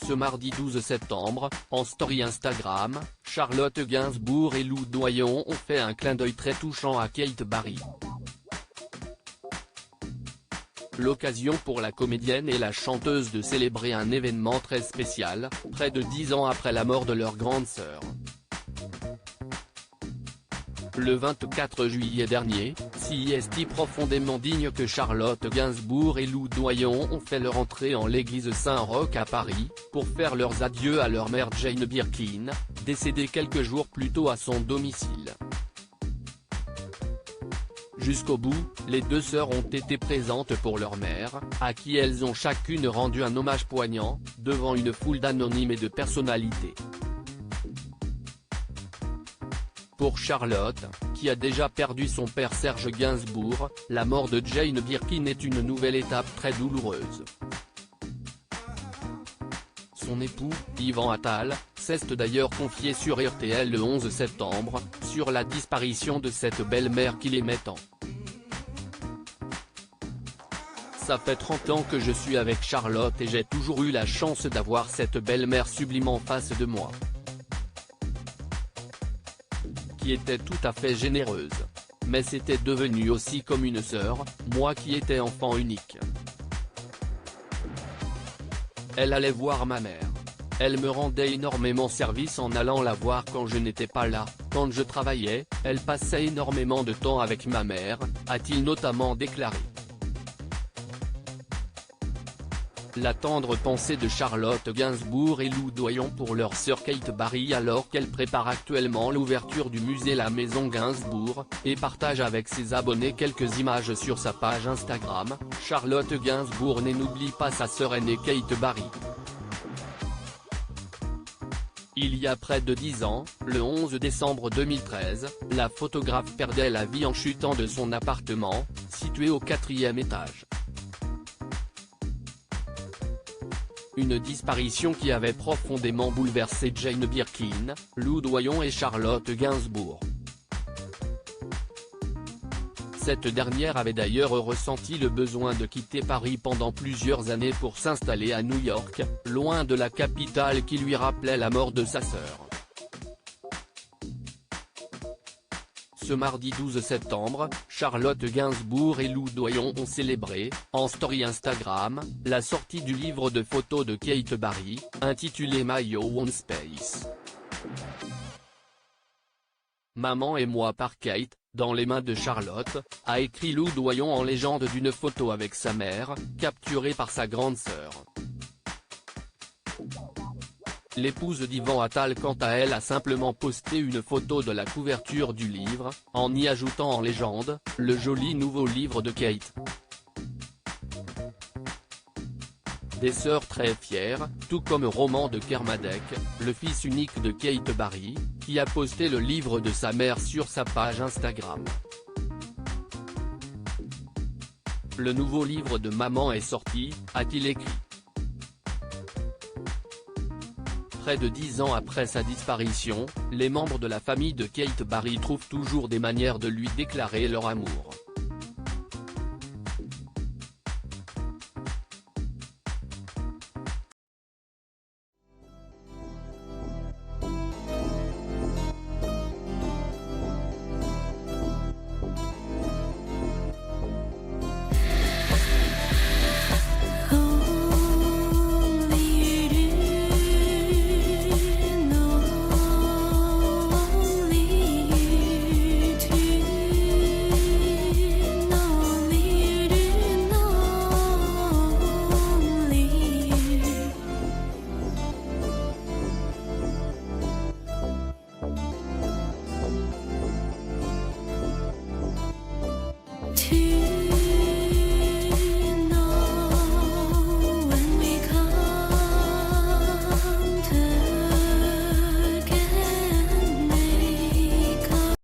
Ce mardi 12 septembre, en story Instagram, Charlotte Gainsbourg et Lou Doyon ont fait un clin d'œil très touchant à Kate Barry. L'occasion pour la comédienne et la chanteuse de célébrer un événement très spécial, près de 10 ans après la mort de leur grande sœur. Le 24 juillet dernier, c'est profondément digne que Charlotte Gainsbourg et Lou Doyon ont fait leur entrée en l'église Saint-Roch à Paris, pour faire leurs adieux à leur mère Jane Birkin, décédée quelques jours plus tôt à son domicile. Jusqu'au bout, les deux sœurs ont été présentes pour leur mère, à qui elles ont chacune rendu un hommage poignant, devant une foule d'anonymes et de personnalités. Pour Charlotte, qui a déjà perdu son père Serge Gainsbourg, la mort de Jane Birkin est une nouvelle étape très douloureuse. Son époux, Yvan Attal, s'est d'ailleurs confié sur RTL le 11 septembre, sur la disparition de cette belle-mère qu'il aimait tant. Ça fait 30 ans que je suis avec Charlotte et j'ai toujours eu la chance d'avoir cette belle-mère sublime en face de moi. Qui était tout à fait généreuse. Mais c'était devenu aussi comme une sœur, moi qui étais enfant unique. Elle allait voir ma mère. Elle me rendait énormément service en allant la voir quand je n'étais pas là, quand je travaillais, elle passait énormément de temps avec ma mère, a-t-il notamment déclaré. La tendre pensée de Charlotte Gainsbourg et Lou Doyon pour leur sœur Kate Barry alors qu'elle prépare actuellement l'ouverture du musée La Maison Gainsbourg, et partage avec ses abonnés quelques images sur sa page Instagram. Charlotte Gainsbourg n'oublie pas sa sœur aînée Kate Barry. Il y a près de 10 ans, le 11 décembre 2013, la photographe perdait la vie en chutant de son appartement, situé au 4e étage. Une disparition qui avait profondément bouleversé Jane Birkin, Lou Doyon et Charlotte Gainsbourg. Cette dernière avait d'ailleurs ressenti le besoin de quitter Paris pendant plusieurs années pour s'installer à New York, loin de la capitale qui lui rappelait la mort de sa sœur. Ce mardi 12 septembre, Charlotte Gainsbourg et Lou Doyon ont célébré, en story Instagram, la sortie du livre de photos de Kate Barry, intitulé My Own Space. Maman et moi par Kate, dans les mains de Charlotte, a écrit Lou Doyon en légende d'une photo avec sa mère, capturée par sa grande sœur. L'épouse d'Yvan Attal quant à elle a simplement posté une photo de la couverture du livre, en y ajoutant en légende, le joli nouveau livre de Kate. Des sœurs très fières, tout comme Roman de Kermadec, le fils unique de Kate Barry, qui a posté le livre de sa mère sur sa page Instagram. Le nouveau livre de maman est sorti, a-t-il écrit. Près de 10 ans après sa disparition, les membres de la famille de Kate Barry trouvent toujours des manières de lui déclarer leur amour.